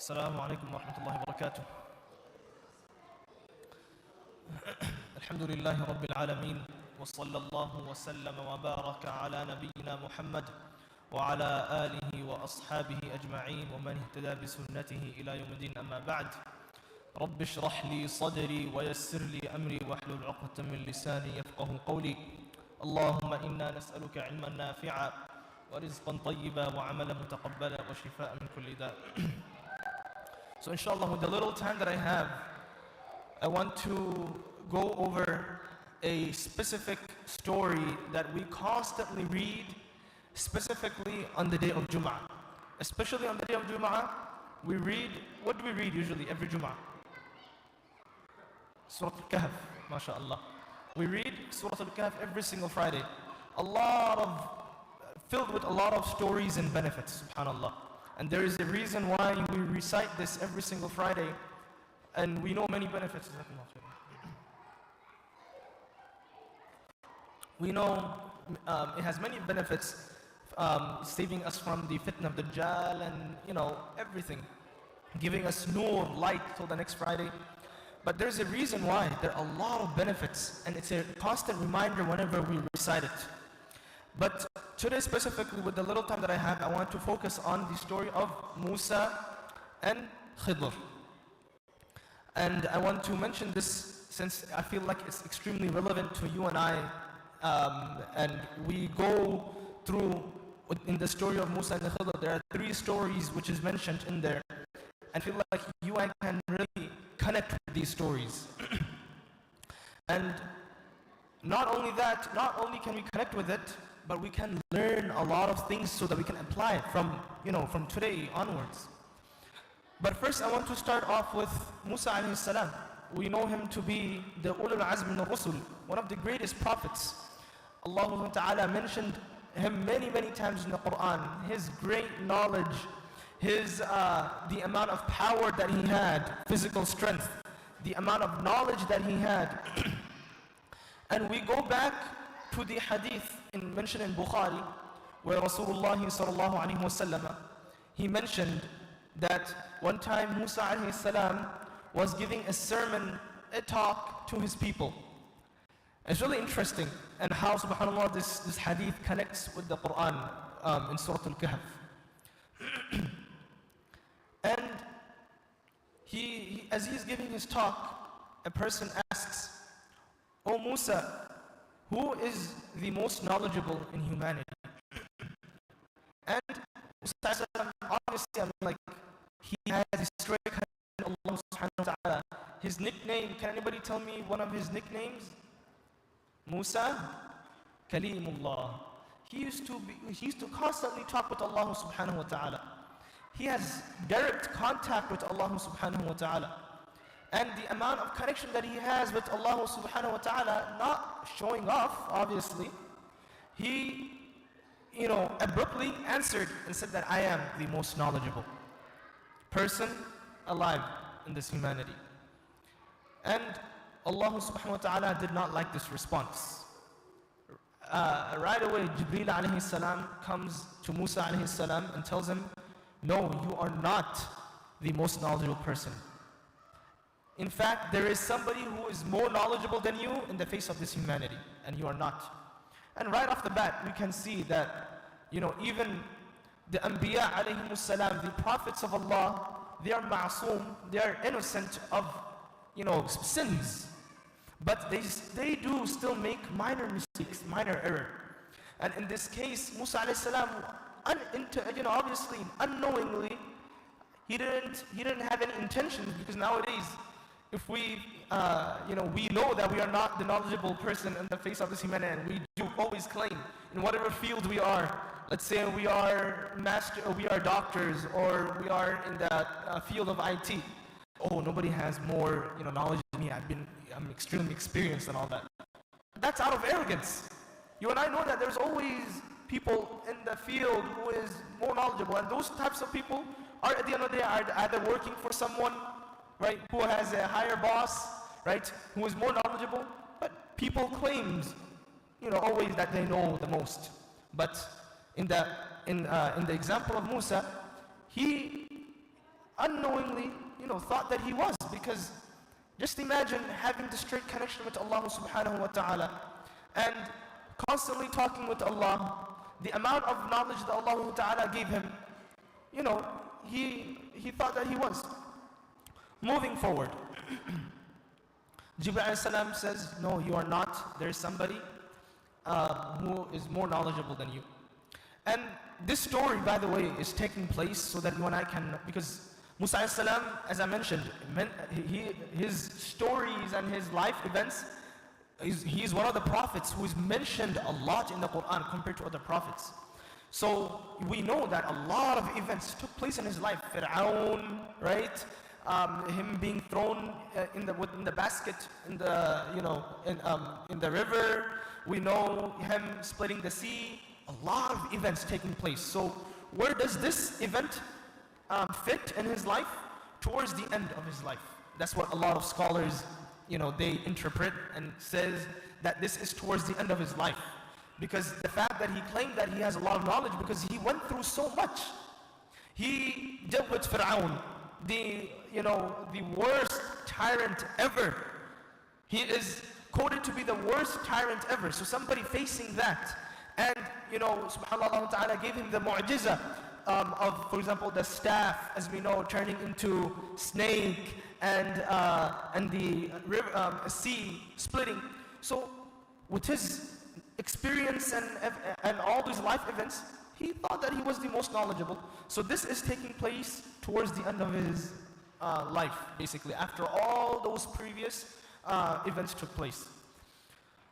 السلام عليكم ورحمة الله وبركاته. الحمد لله رب العالمين وصلى الله وسلم وبارك على نبينا محمد وعلى آله وأصحابه أجمعين ومن اهتدى بسنته إلى يوم الدين. أما بعد، رب اشرح لي صدري ويسر لي أمري واحلل عقدة من لساني يفقه قولي. اللهم إنا نسألك علما نافعا ورزقا طيبا وعملا متقبلا وشفاء من كل داء. So inshallah, with the little time that I have, I want to go over a specific story that we constantly read, specifically on the day of Jum'ah. Especially on the day of Jum'ah, we read, what do we read usually every Jum'ah? Surah Al-Kahf, mashallah. We read Surah Al-Kahf every single Friday. Filled with a lot of stories and benefits, subhanallah. And there is a reason why we recite this every single Friday, and we know many benefits. We know it has many benefits, saving us from the fitna of Dajjal and everything, giving us nur, light till the next Friday. But there's a reason why. There are a lot of benefits, and it's a constant reminder whenever we recite it. But today specifically, with the little time that I have, I want to focus on the story of Musa and Khidr. And I want to mention this since I feel like it's extremely relevant to you and I. And we go through, in the story of Musa and Khidr, there are 3 stories which is mentioned in there. And I feel like you and I can really connect with these stories. And not only that, not only can we connect with it, but we can learn a lot of things so that we can apply it from today onwards. But first I want to start off with Musa alayhi salam. We know him to be the Ulul Azm min al-Rusul, one of the greatest prophets. Allah Ta'ala mentioned him many, many times in the Quran. His great knowledge, the amount of power that he had, physical strength, the amount of knowledge that he had. And we go back to the hadith mentioned in Bukhari, where Rasulullah sallallahu alaihi wasallam, he mentioned that one time Musa alayhi salam was giving a sermon, a talk to his people. It's really interesting, and how subhanallah this hadith connects with the Quran in Surah Al-Kahf. And as he's giving his talk, a person asks, "O Musa, who is the most knowledgeable in humanity?" And Musa, obviously, he has a straight connection to Allah subhanahu wa ta'ala. His nickname, can anybody tell me one of his nicknames? Musa, Kalimullah. He used to constantly talk with Allah subhanahu wa ta'ala. He has direct contact with Allah subhanahu wa ta'ala. And the amount of connection that he has with Allah subhanahu wa ta'ala, not showing off, obviously, he, abruptly answered and said that I am the most knowledgeable person alive in this humanity. And Allah subhanahu wa ta'ala did not like this response. Right away, Jibreel alayhi salam comes to Musa alayhi salam and tells him, "No, you are not the most knowledgeable person. In fact, there is somebody who is more knowledgeable than you in the face of this humanity, and you are not." And right off the bat, we can see that, even the Anbiya alayhimus salam, the prophets of Allah, they are ma'soom, they are innocent of, sins. But they do still make minor mistakes, minor error. And in this case, Musa alayhi salam, obviously, unknowingly, he didn't have any intentions, because nowadays, if we know that we are not the knowledgeable person in the face of this humanity, and we do always claim in whatever field we are. Let's say we are doctors, or we are in that field of IT. Oh, nobody has more knowledge than me. I'm extremely experienced and all that. That's out of arrogance. You and I know that there's always people in the field who is more knowledgeable, and those types of people are at the end of the day are either working for someone, right, who has a higher boss, right, who is more knowledgeable. But people claims, always that they know the most. But in the example of Musa, he unknowingly, thought that he was, because just imagine having the straight connection with Allah subhanahu wa ta'ala and constantly talking with Allah, the amount of knowledge that Allah ta'ala gave him, he thought that he was. Moving forward, Jibreel alayhi salam says, no, you are not. There is somebody who is more knowledgeable than you. And this story, by the way, is taking place so that you and I can, because Musa alayhi salam, as I mentioned, his stories and his life events, he is one of the prophets who is mentioned a lot in the Quran compared to other prophets. So we know that a lot of events took place in his life. Fir'aun, right? Him being thrown in the basket in the river. We know him splitting the sea. A lot of events taking place. So where does this event fit in his life? Towards the end of his life. That's what a lot of scholars, they interpret and says that this is towards the end of his life. Because the fact that he claimed that he has a lot of knowledge, because he went through so much. He dealt with Fir'aun, the worst tyrant ever. He is quoted to be the worst tyrant ever. So somebody facing that, and subhanAllah, Allah Ta'ala gave him the mu'jiza of, for example, the staff, as we know, turning into snake, and the river, sea splitting. So with his experience and all these life events, he thought that he was the most knowledgeable. So this is taking place towards the end of his life, basically, after all those previous events took place.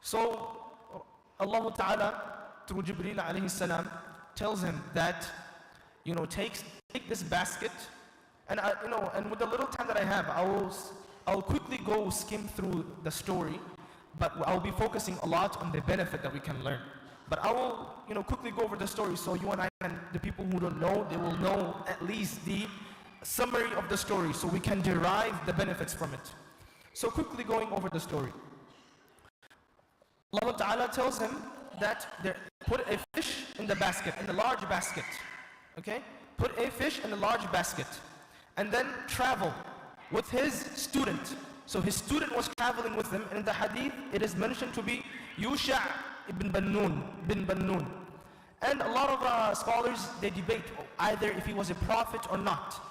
So Allah Ta'ala, through Jibreel alayhi salam, tells him that, take this basket, and and with the little time that I have, I'll quickly go skim through the story, but I'll be focusing a lot on the benefit that we can learn. But I will, quickly go over the story, so you and I, and the people who don't know, they will know at least the summary of the story, so we can derive the benefits from it. So quickly going over the story. Allah Ta'ala tells him that put a fish in the basket, in the large basket. Okay? Put a fish in a large basket. And then travel with his student. So his student was traveling with him, and in the hadith it is mentioned to be Yusha ibn Bannun. And a lot of scholars, they debate either if he was a prophet or not.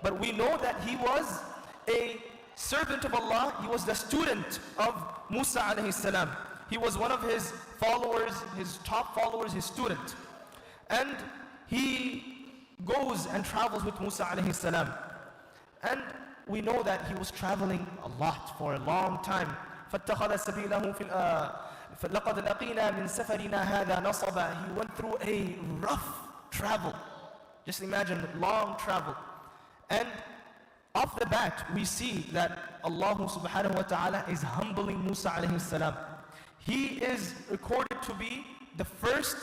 But we know that he was a servant of Allah. He was the student of Musa alayhi salam. He was one of his followers, his top followers, his student. And he goes and travels with Musa alayhi salam. And we know that he was traveling a lot for a long time. فَاتَّخَذَ سَبِيلَهُ لَقَدْ لَقِينَا مِنْ سَفَرِنَا هَذَا نَصَبًا. He went through a rough travel. Just imagine, long travel. And off the bat, we see that Allah subhanahu wa ta'ala is humbling Musa alayhi salam. He is recorded to be the first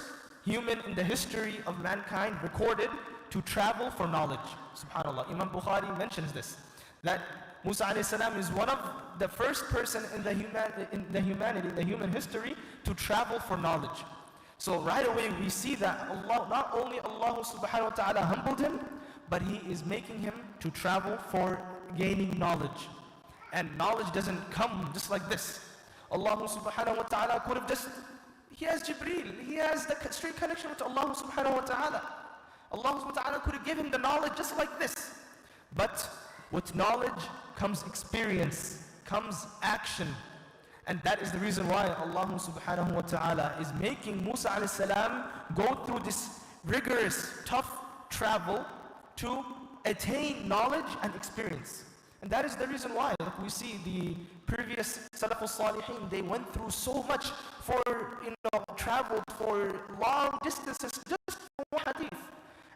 human in the history of mankind recorded to travel for knowledge. Subhanallah. Imam Bukhari mentions this, that Musa alayhi salam is one of the first person in the human history to travel for knowledge. So right away we see that Allah, not only Allah subhanahu wa ta'ala humbled him, but He is making him to travel for gaining knowledge. And knowledge doesn't come just like this. Allah subhanahu wa ta'ala could have just, He has Jibreel, He has the straight connection with Allah subhanahu wa ta'ala. Allah subhanahu wa ta'ala could have given him the knowledge just like this. But with knowledge comes experience, comes action. And that is the reason why Allah subhanahu wa ta'ala is making Musa alayhi salam go through this rigorous, tough travel to attain knowledge and experience. And that is the reason why, like we see the previous Salafus Salihin, they went through so much for, traveled for long distances just for one hadith.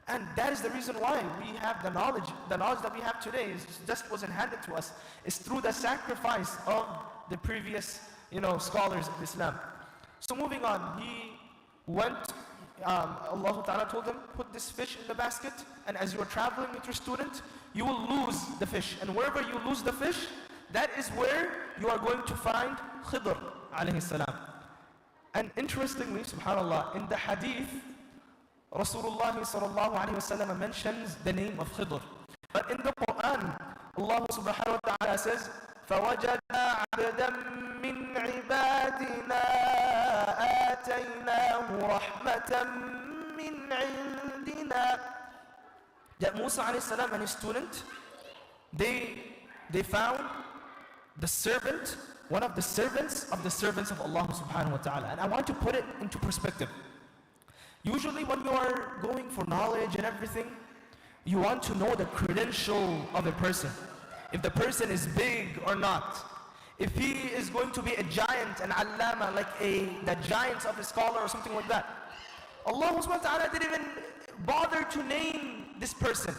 And that is the reason why we have the knowledge that we have today just wasn't handed to us. It's through the sacrifice of the previous, scholars of Islam. So moving on, he went, Allah Ta'ala told him, put this fish in the basket, and as you are traveling with your student, you will lose the fish. And wherever you lose the fish, that is where you are going to find Khidr alayhi salam. And interestingly, subhanAllah, in the hadith, Rasulullah sallallahu alayhi wa sallam mentions the name of Khidr. But in the Quran, Allah subhanahu wa ta'ala says, فَوَجَدَ عَبْدًا مِّنْ عِبَادِنَا آتَيْنَاهُ رَحْمَةً مِّنْ عِنْدِنَا. That Musa alayhi salam and his student, they found the servant, one of the servants of Allah subhanahu wa ta'ala. And I want to put it into perspective. Usually when you are going for knowledge and everything, you want to know the credential of a person. If the person is big or not. If he is going to be a giant, an allama, like the giant of a scholar or something like that. Allah subhanahu wa ta'ala didn't even bother to name this person.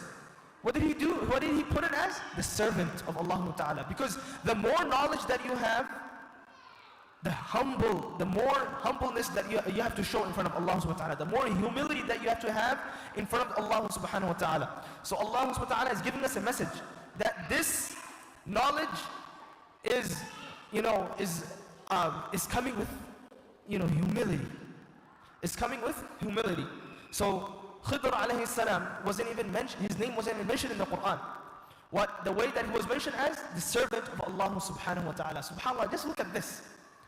What did he do? What did he put it as? The servant of Allah ta'ala. Because the more knowledge that you have, the more humbleness that you have to show in front of Allah subhanahu wa ta'ala, the more humility that you have to have in front of Allah subhanahu wa ta'ala. So Allah subhanahu wa ta'ala is giving us a message that this knowledge is coming with humility. It's coming with humility. So Khidr alayhi salam wasn't even mentioned, his name wasn't even mentioned in the Quran. The way that he was mentioned as the servant of Allah subhanahu wa ta'ala. SubhanAllah, just look at this.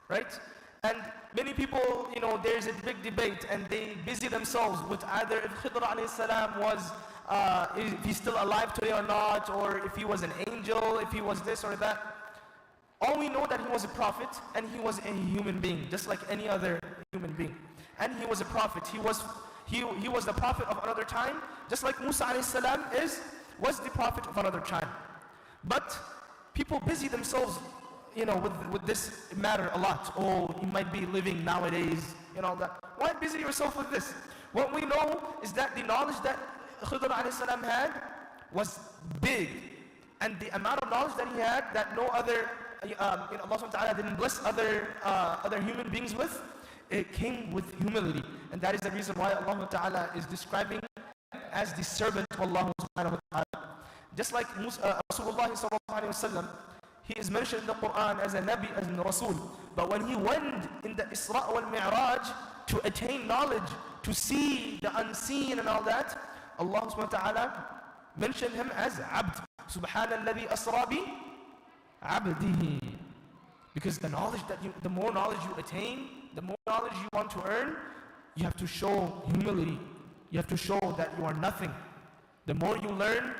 Right? And many people, there's a big debate and they busy themselves with either if Khidr alayhi salam was, if he's still alive today or not, or if he was an angel, if he was this or that. All we know that he was a prophet and he was a human being, just like any other human being. And he was a prophet. He was the prophet of another time, just like Musa alayhi salam was the prophet of another time. But people busy themselves with this matter a lot. Oh, you might be living nowadays, that. Why busy yourself with this? What we know is that the knowledge that Khidr alayhi salam had was big. And the amount of knowledge that he had that no other, Allah subhanahu wa ta'ala didn't bless other human beings with, it came with humility. And that is the reason why Allah ta'ala is describing as the servant of Allah subhanahu wa ta'ala. Just like Rasulullah sallallahu alayhi wa sallam, he is mentioned in the Quran as a Nabi, as a Rasul. But when he went in the Isra wal Mi'raj to attain knowledge, to see the unseen and all that, Allah subhanahu wa ta'ala mentioned him as Abd. Subhanalladhi asra bi abdihi. Because the more knowledge you attain, the more knowledge you want to earn, you have to show humility. You have to show that you are nothing. The more you learn,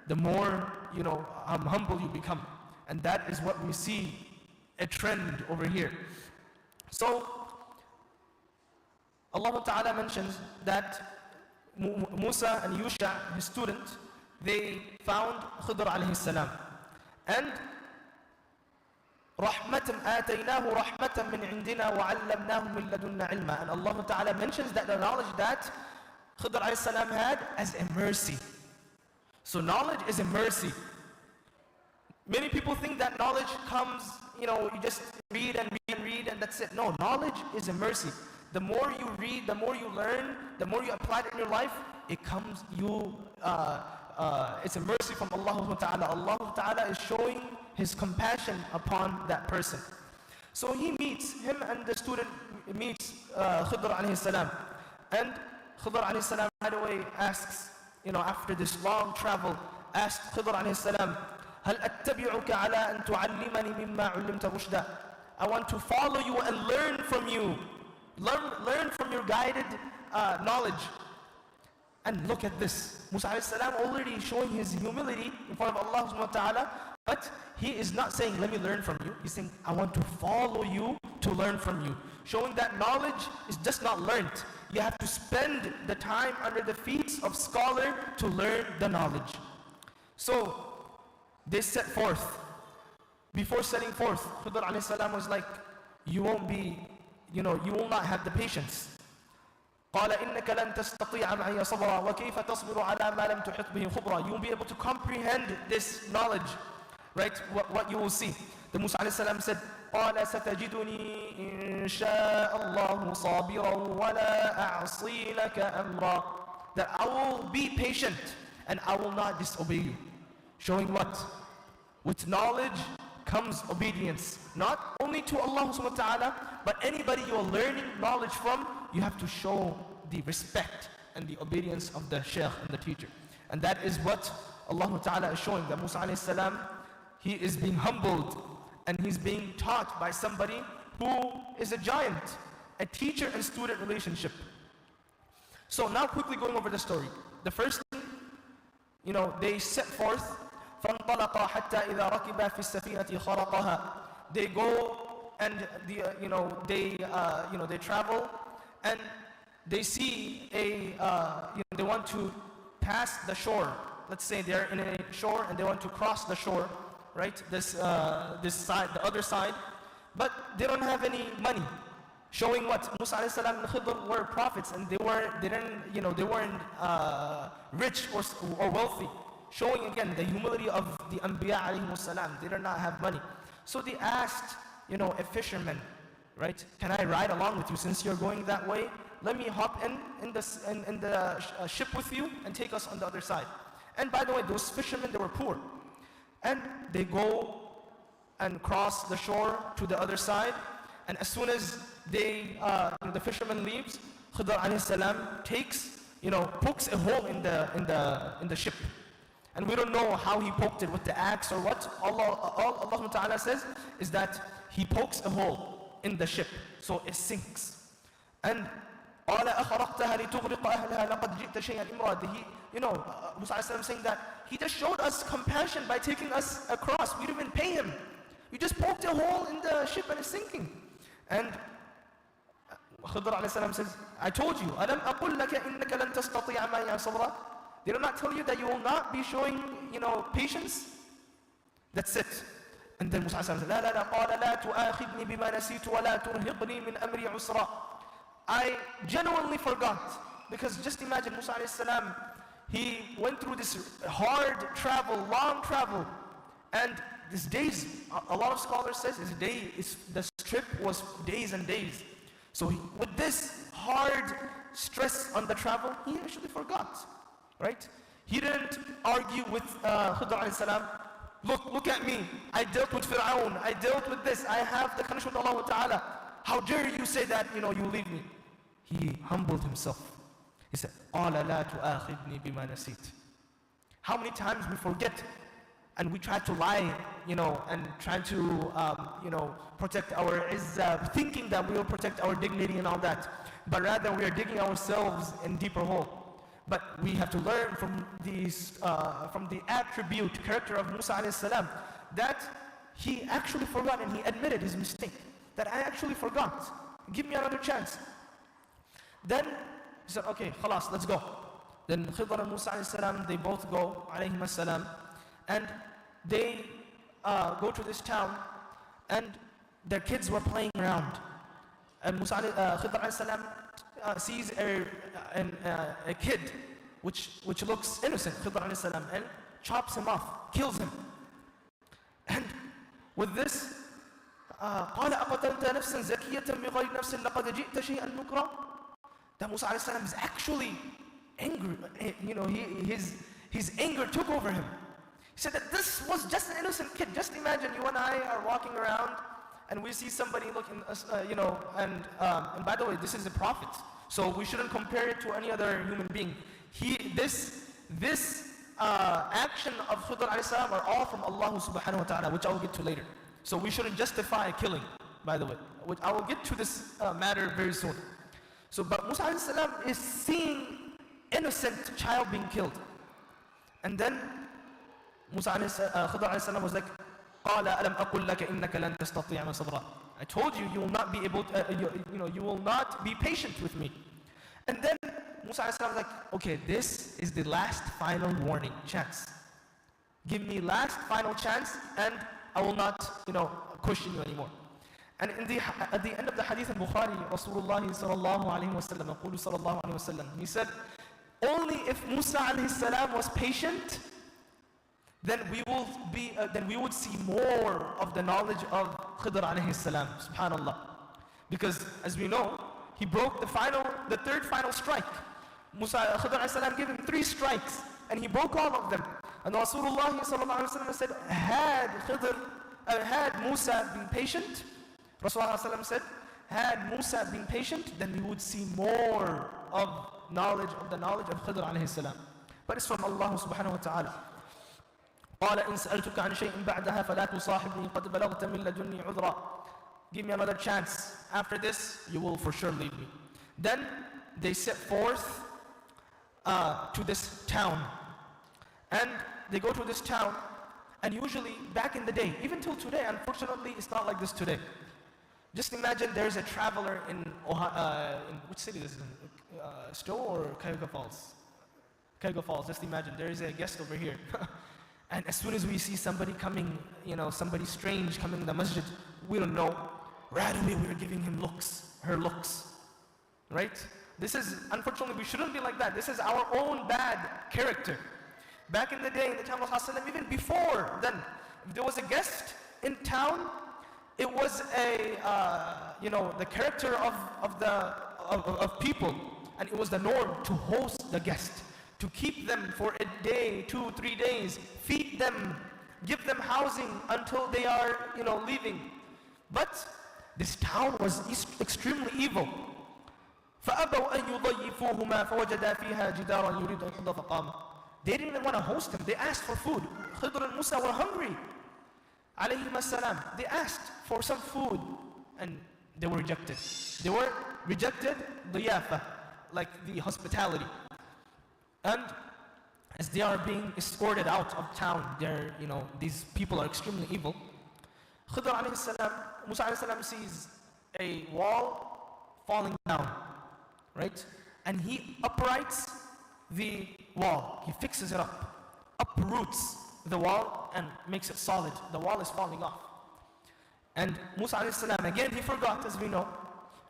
the more humble you become. And that is what we see, a trend over here. So, Allah Ta'ala mentions that Musa and Yusha, his student, they found Khidr alayhi salam. And رَحْمَةً آتَيْنَاهُ رَحْمَةً مِّنْ عِنْدِنَا وَعَلَّمْنَاهُ مِنْ لَدُنَّا عِلْمًا. And Allah Ta'ala mentions that the knowledge that Khidr alayhi salam had as a mercy. So knowledge is a mercy. Many people think that knowledge comes, you just read and read and read and that's it. No, knowledge is a mercy. The more you read, the more you learn, the more you apply it in your life, it comes, it's a mercy from Allah subhanahu wa ta'ala. Allah ta'ala is showing His compassion upon that person. So him and the student meets Khidr alayhi salam. And Khidr alayhi salam right away asks, after this long travel, asked Khidr alayhi salam, هل أتبعك على أن تعلمني مما علمت رشدا. I want to follow you and learn from you. Learn from your guided knowledge. And look at this. Musa alayhi salam already showing his humility in front of Allah subhanahu wa ta'ala, but he is not saying, let me learn from you. He's saying, I want to follow you to learn from you. Showing that knowledge is just not learnt. You have to spend the time under the feet of scholar to learn the knowledge. So, they set forth. Before setting forth, Khidr alayhi salam was like, you will not have the patience. قال إنك لن تستطيع معي صبرا وكيف تصبر على ما لم تحط به خبرا. You won't be able to comprehend this knowledge, right? What you will see. The Musa alayhi salam said, قال ستجدني إن شاء الله صابرا ولا أعصي لك أمرا. That I will be patient and I will not disobey you. Showing what? With knowledge comes obedience. Not only to Allah subhanahu wa ta'ala, but anybody you are learning knowledge from, you have to show the respect and the obedience of the shaykh and the teacher. And that is what Allah Ta'ala is showing that Musa alayhi salam, he is being humbled and he's being taught by somebody who is a giant, a teacher and student relationship. So now quickly going over the story. The first thing, they set forth, فَانْطَلَقَا حَتَّى إِذَا رَكِبَا فِي السَّفِينَةِ خَرَقَهَا. They go and they travel and they see they want to pass the shore. Let's say they're in a shore and they want to cross the shore, right? This side, the other side, but they don't have any money. Showing what Musa alayhi salam and Khidr were prophets and they weren't rich or wealthy. Showing again the humility of the Anbiya alayhi salam. They did not have money. So they asked, a fisherman, right? Can I ride along with you since you're going that way? Let me hop in the ship with you and take us on the other side. And by the way, those fishermen, they were poor. And they go and cross the shore to the other side. And as soon as the fisherman leaves, Khidr alayhi salam pokes a hole in the ship. And we don't know how he poked it, with the axe or what. All Allah Ta'ala says is that he pokes a hole in the ship, so it sinks. And Musa alayhi salam saying that he just showed us compassion by taking us across. We didn't even pay him. We just poked a hole in the ship and it's sinking. And Khidr alayhi salam says, I told you, أَلَمْ أَقُلْ لَكَ إِنَّكَ لَن تَسْتَطِيعَ مَعِيَ صَبْرًا. Did I not tell you that you will not be showing, patience? That's it. And then Musa alayhi salam said, لا لا لا قال لا تؤاخذني بما نسيت ولا ترهقني من أمري عسرا. I genuinely forgot. Because just imagine Musa alayhi salam, he went through this hard travel, long travel, and these days, a lot of scholars says the trip was days and days. So with this hard stress on the travel, he actually forgot, right? He didn't argue with Khidr alayhi salam. Look at me. I dealt with Fir'aun. I dealt with this. I have the connection with Allah Ta'ala. How dare you say that, you leave me? He humbled himself. He said, قَالَ لَا تُؤَاخِذْنِي بِمَا نَسِيتُ. How many times we forget and we try to lie, and try to, protect our izzah, thinking that we will protect our dignity and all that. But rather we are digging ourselves in deeper hole. But we have to learn from the character of Musa alayhi salam, that he actually forgot and he admitted his mistake. That I actually forgot. Give me another chance. Then he said, okay, khalas, let's go. Then Khidr and Musa alayhi salam, they both go, alayhim salam, and they go to this town, and their kids were playing around. And Khidr alayhi salam sees a kid which looks innocent, Khidr alayhi salam, and chops him off, kills him. And with this, قال أقتلت نفسا زكية بغير نفس لقد جئت شيئا نكرا. That Musa alayhi salam is actually angry. His anger took over him. He said that this was just an innocent kid. Just imagine you and I are walking around and we see somebody looking, and by the way, this is a prophet. So we shouldn't compare it to any other human being. This action of Khidr alayhi salam are all from Allah subhanahu wa ta'ala, which I will get to later. So we shouldn't justify killing, by the way. Which I will get to this matter very soon. So, but Musa alayhi salam is seeing innocent child being killed. And then Khidr alayhi salam was like, قال ألم أقل لك إنك لن تستطيع صبرا. I told you, you will not be able to, you will not be patient with me. And then Musa alayhi salam was like, okay, this is the last final warning, chance. Give me last final chance and I will not, question you anymore. And at the end of the hadith in Bukhari, Rasulullah sallallahu alayhi wa sallam, sallallahu alayhi wa sallam, he said, only if Musa alayhi salam was patient, then we would see more of the knowledge of Khidr alayhi salam, subhanallah. Because as we know, he broke the third final strike. Khidr alayhi salam gave him 3 strikes, and he broke all of them. And Rasulullah sallallahu alayhi wa sallam said, had Musa been patient, Rasulullah sallallahu said, had Musa been patient, then we would see more of the knowledge of Khidr alayhi salam. But it's from Allah subhanahu wa ta'ala. قال إن سألتك عن شيء بعدها فلا تصاحبني قد بلغت من لدني عذرا. Give me another chance. After this, you will for sure leave me. Then they set forth to this town. And they go to this town, and usually back in the day, even till today, unfortunately, it's not like this today. Just imagine there's a traveler in which city is this in? Stowe or Cuyahoga Falls? Cuyahoga Falls, just imagine, there is a guest over here. And as soon as we see somebody coming, somebody strange coming to the masjid, we don't know. Right away we're giving him looks, her looks. Right? This is, unfortunately, we shouldn't be like that. This is our own bad character. Back in the day, in the time of Rasulullah, even before then, if there was a guest in town, it was the character of people, and it was the norm to host the guest, to keep them for a day, 2, 3 days, feed them, give them housing until they are, leaving. But this town was extremely evil. فَأَبَوْا أَن يُضَيِّفُوهُمَا فَوَجَدَا فِيهَا جِدَارًا يُرِيدُ أَن يُنْقَضَ فَقَامَ. They didn't even want to host them. They asked for food. Khidr and Musa were hungry. Alayhim as-salam. They asked for some food and they were rejected. They were rejected diyafa, like the hospitality. And as they are being escorted out of town, these people are extremely evil. Khidr alayhi salam, Musa alayhi salam sees a wall falling down, right? And he uprights the wall. He fixes it up, uproots the wall and makes it solid. The wall is falling off. And Musa alayhi salam, again, he forgot, as we know,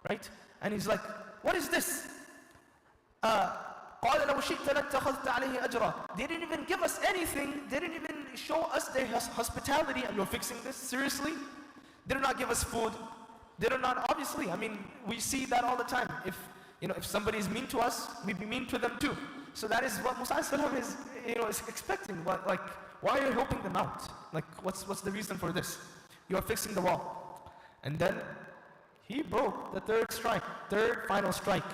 right? And he's like, what is this? قال لو شئت لاتخذت عليه أجرا. They didn't even give us anything. They didn't even show us their hospitality, and you're fixing this? Seriously? They did not give us food. They did not, obviously, we see that all the time. If somebody is mean to us, we be mean to them too. So that is what Musa is expecting. Why are you helping them out? Like, what's the reason for this? You are fixing the wall. And then he broke the third final strike.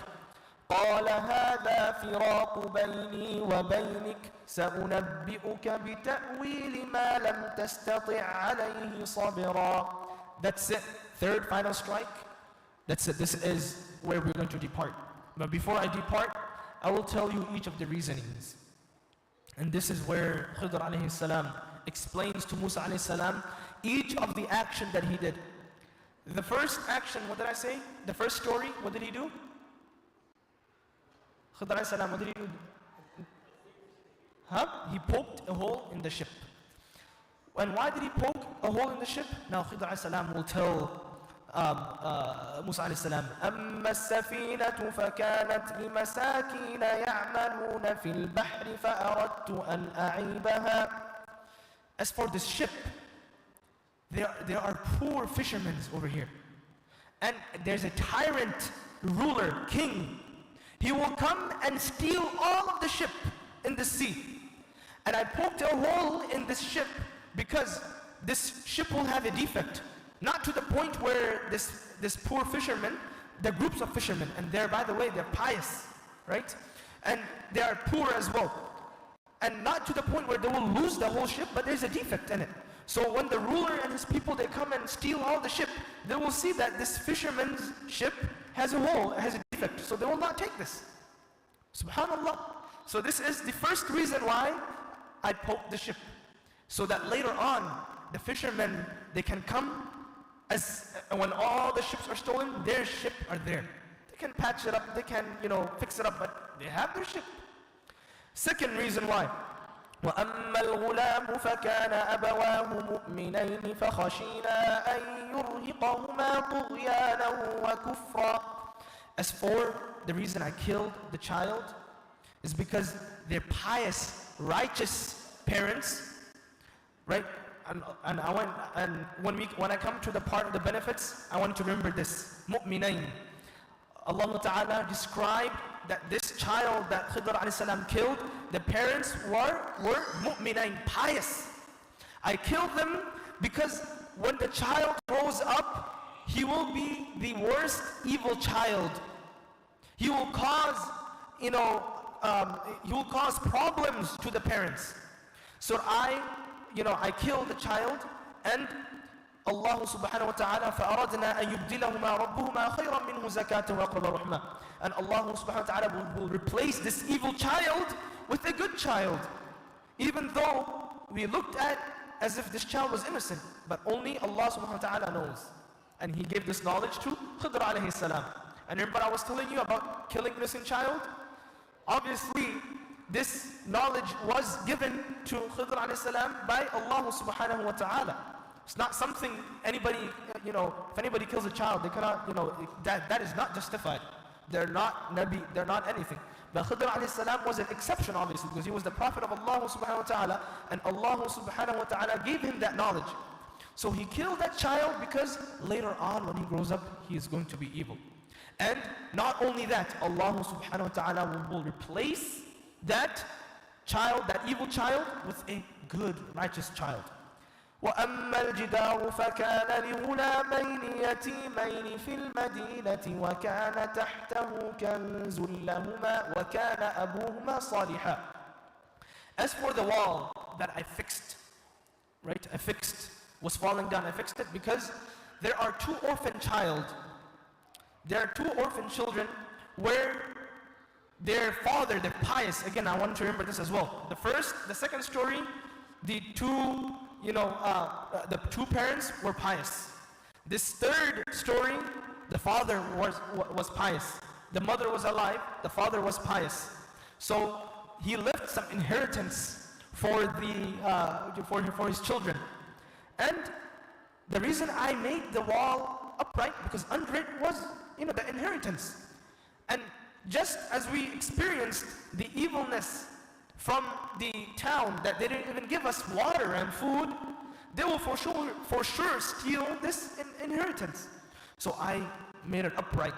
قال هذا فراق بيني وبينك سأنبئك بتأويل ما لم تستطع عليه صبرا. That's it. Third final strike. That's it. This is where we're going to depart. But before I depart, I will tell you each of the reasonings. And this is where Khidr alayhi salam explains to Musa alayhi salam each of the action that he did. The first action, what did I say? The first story, what did he do? Khidr alayhi salam, what did he do? He poked a hole in the ship. And why did he poke a hole in the ship? Now Khidr alayhi salam will tell Musa alayhi salam, أما السفينة فكانت لمساكين يعملون في البحر فأردت أن أعيبها. As for this ship, there are poor fishermen over here. And there's a tyrant, ruler, king. He will come and steal all of the ship in the sea. And I poked a hole in this ship because this ship will have a defect. Not to the point where this poor fisherman, they're groups of fishermen, and by the way, they're pious, right? And they are poor as well. And not to the point where they will lose the whole ship, but there's a defect in it. So when the ruler and his people, they come and steal all the ship, they will see that this fisherman's ship has a hole, has a defect. So they will not take this. Subhanallah. So this is the first reason why I poked the ship. So that later on, the fishermen, they can come, when all the ships are stolen, their ship are there. They can patch it up, they can, fix it up, but they have their ship. Second reason why. وَأَمَّا الْغُلَامُ فَكَانَ أَبَوَاهُ مُؤْمِنَيْنِ فَخَشِينَا أَن يُرْهِقَهُمَا طُغْيَانًا وَكُفْرًا. As for the reason I killed the child, is because they're pious, righteous parents, right? And when I come to the part of the benefits, I want to remember this. Mu'minayn. Allah Ta'ala described that this child that Khidr alayhi salam killed, the parents were mu'minayn, pious. I killed them because when the child grows up, he will be the worst evil child. He will cause, he will cause problems to the parents. So I I killed the child, and Allah subhanahu wa ta'ala فَأَرَدْنَا أَن يُبْدِلَهُمَا رَبُّهُمَا خَيْرًا مِنْهُ زَكَاةً وَأَقْرَبَ رَحْمًا. And Allah subhanahu wa ta'ala will replace this evil child with a good child. Even though we looked at as if this child was innocent, but only Allah subhanahu wa ta'ala knows. And He gave this knowledge to Khidr alayhi salam. And remember I was telling you about killing innocent child? Obviously, this knowledge was given to Khidr alayhi salam by Allah subhanahu wa ta'ala. It's not something anybody, if anybody kills a child, they cannot, that is not justified. They're not Nabi, they're not anything. But Khidr alayhi salam was an exception, obviously, because he was the Prophet of Allah subhanahu wa ta'ala, and Allah subhanahu wa ta'ala gave him that knowledge. So he killed that child because later on when he grows up, he is going to be evil. And not only that, Allah subhanahu wa ta'ala will replace that child, that evil child, with a good, righteous child. وَأَمَّا الْجِدَارُ فَكَانَ لِغُلَامَيْنِ يَتِيمَيْنِ فِي الْمَدِينَةِ وَكَانَ تَحْتَهُ كَنْزٌ لَهُمَا وَكَانَ أَبُوهُمَا صَالِحًا. As for the wall that I fixed, was falling down, I fixed it because there are two orphan children where their father, they're pious. Again, I want to remember this as well. The second story, the two parents were pious. This third story, the father was pious. The mother was alive, the father was pious. So he left some inheritance for his children. And the reason I made the wall upright, because under it was the inheritance. And just as we experienced the evilness from the town, that they didn't even give us water and food, they will for sure steal this inheritance. So I made it upright.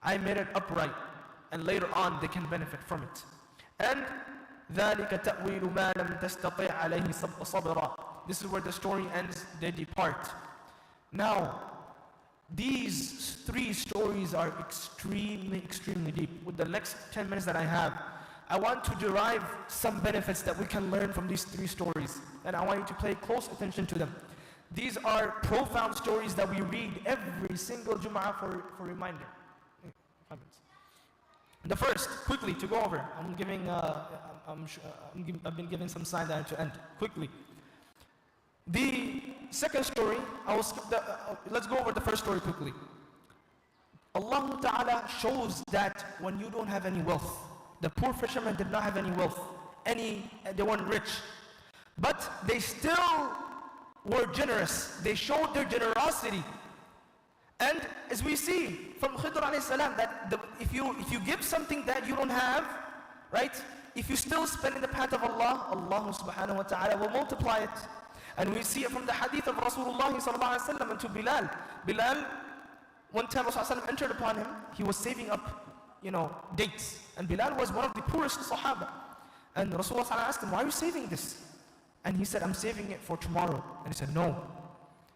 And later on they can benefit from it. And ذَلِكَ تَأْوِيلُ مَا لَمْ تَسْتَطِعْ عَلَيْهِ صَبْرًا. This is where the story ends, they depart. Now, these three stories are extremely, extremely deep. With the next 10 minutes that I have, I want to derive some benefits that we can learn from these three stories. And I want you to pay close attention to them. These are profound stories that we read every single Jum'ah for reminder. 5 minutes. The first, quickly, to go over. I've been giving some sign that to end. Quickly. The second story, let's go over the first story quickly. Allah Ta'ala shows that when you don't have any wealth, the poor fishermen did not have any wealth, they weren't rich, but they still were generous. They showed their generosity. And as we see from Khidr alayhi salam, that if you give something that you don't have, right? If you still spend in the path of Allah, Allah subhanahu wa ta'ala will multiply it. And we see it from the hadith of Rasulullah sallallahu alayhi wa sallam and to Bilal. Bilal, one time Rasulullah entered upon him, he was saving up, dates. And Bilal was one of the poorest Sahaba. And Rasulullah asked him, why are you saving this? And he said, I'm saving it for tomorrow. And he said, no,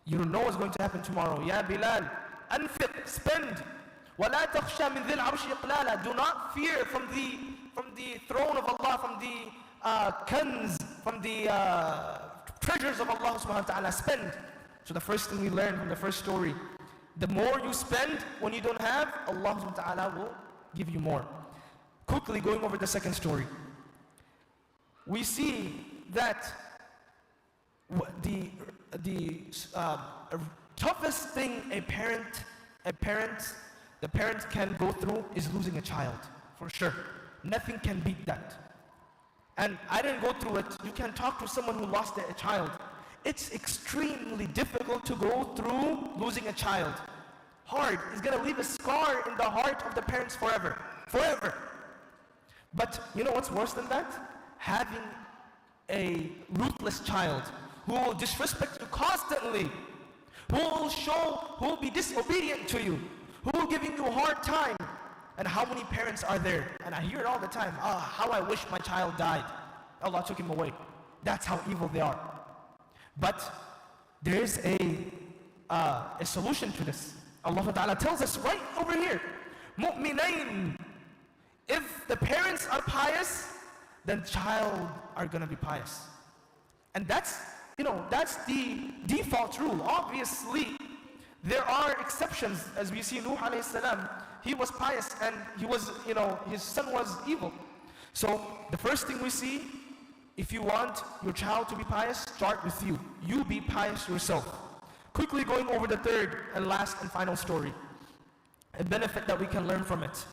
you don't know what's going to happen tomorrow. Ya Bilal, anfiq, spend. وَلَا تَخْشَى مِنْ ذِي الْعَرْشِ إِقْلَالًا. Do not fear from the throne of Allah, from the kanz, from the treasures of Allah subhanahu wa ta'ala. Spend. So the first thing we learn from the first story, the more you spend when you don't have, Allah subhanahu wa ta'ala will give you more. Quickly going over the second story, we see that the toughest thing the parent can go through is losing a child, for sure. Nothing can beat that. And I didn't go through it. You can talk to someone who lost a child. It's extremely difficult to go through losing a child. Hard. It's going to leave a scar in the heart of the parents forever. Forever. But you know what's worse than that? Having a ruthless child who will disrespect you constantly, who will be disobedient to you, who will give you a hard time. And how many parents are there? And I hear it all the time. How I wish my child died. Allah took him away. That's how evil they are. But there is a solution to this. Allah Ta'ala tells us right over here, mu'minain. If the parents are pious, then child are going to be pious. And that's, that's the default rule. Obviously, there are exceptions, as we see Nuh alayhi salam, he was pious and he was, his son was evil. So the first thing we see, if you want your child to be pious, start with you. You be pious yourself. Quickly going over the third and last and final story, a benefit that we can learn from it.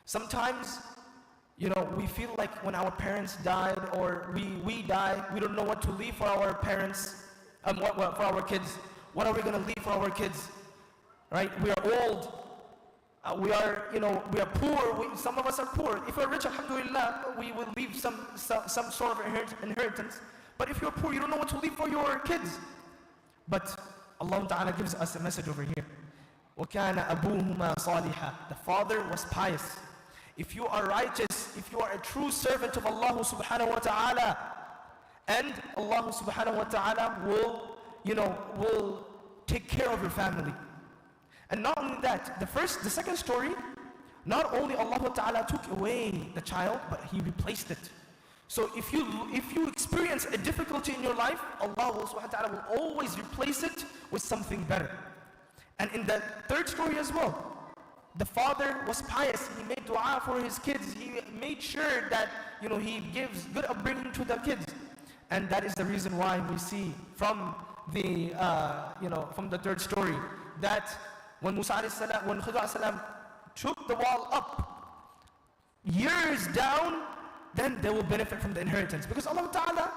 Sometimes, we feel like when our parents died or we die, we don't know what to leave for our parents, for our kids. What are we going to leave for our kids? Right? We are old. We are poor. Some of us are poor. If we're rich, alhamdulillah, we will leave some sort of inheritance. But if you're poor, you don't know what to leave for your kids. But Allah Ta'ala gives us a message over here. وَكَانَ أَبُوهُمَا صَالِحًا. The father was pious. If you are righteous, if you are a true servant of Allah subhanahu wa ta'ala, and Allah subhanahu wa ta'ala will take care of your family. And not only that, the second story, not only Allah Ta'ala took away the child, but He replaced it. So if you experience a difficulty in your life, Allah subhanahu wa ta'ala will always replace it with something better. And in the third story as well, the father was pious. He made dua for his kids. He made sure that he gives good upbringing to the kids. And that is the reason why we see from the third story that when Khidr alayhi salam took the wall up, years down, then they will benefit from the inheritance. Because Allah Ta'ala,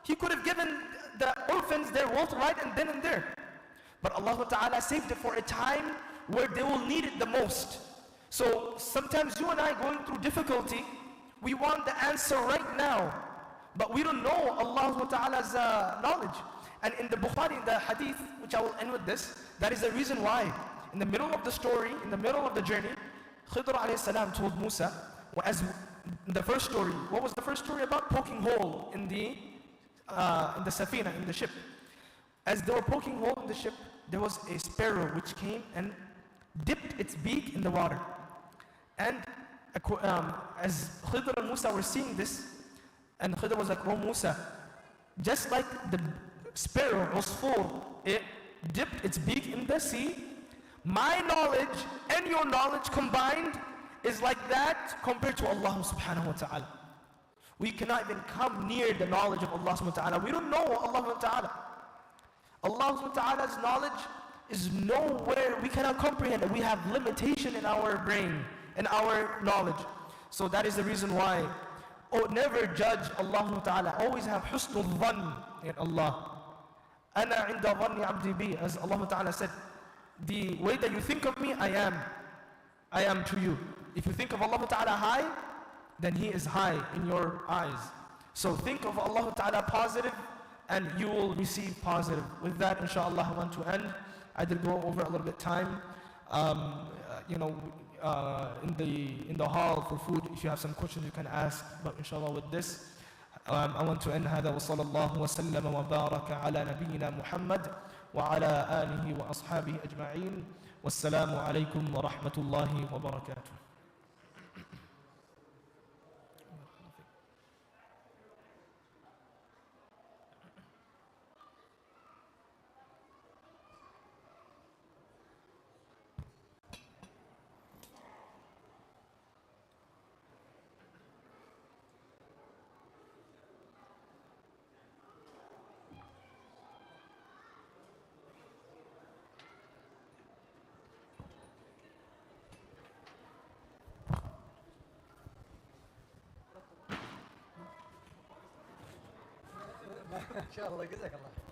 He could have given the orphans their wealth right and then and there. But Allah Ta'ala saved it for a time where they will need it the most. So sometimes you and I going through difficulty, we want the answer right now, but we don't know Allah Ta'ala's knowledge. And in the Bukhari, in the hadith, which I will end with this, that is the reason why in the middle of the story, in the middle of the journey, Khidr alayhi salam told Musa, as the first story, what was the first story about? Poking hole in the safina, in the ship. As they were poking hole in the ship, there was a sparrow which came and dipped its beak in the water. And as Khidr and Musa were seeing this, and Khidr was like, oh Musa, just like the sparrow was full, it dipped its beak in the sea, my knowledge and your knowledge combined is like that compared to Allah subhanahu wa ta'ala. We cannot even come near the knowledge of Allah subhanahu wa ta'ala. We don't know Allah subhanahu wa ta'ala. Allah subhanahu wa ta'ala's knowledge is nowhere, we cannot comprehend it. We have limitation in our brain, in our knowledge. So that is the reason why, never judge Allah subhanahu wa ta'ala. Always have husnul dhann in Allah. Ana inda dhanni abdi bi, as Allah subhanahu wa ta'ala said, the way that you think of me, I am to you. If you think of Allah Ta'ala high, then He is high in your eyes. So think of Allah Ta'ala positive, and you will receive positive. With that, inshallah, I want to end. I did go over a little bit time. In the hall for food, if you have some questions, you can ask. But inshallah, with this, I want to end. هذا وصلى الله وسلم وبارك على نبينا محمد وعلى آله وأصحابه أجمعين والسلام عليكم ورحمة الله وبركاته. ان شاء الله جزاك الله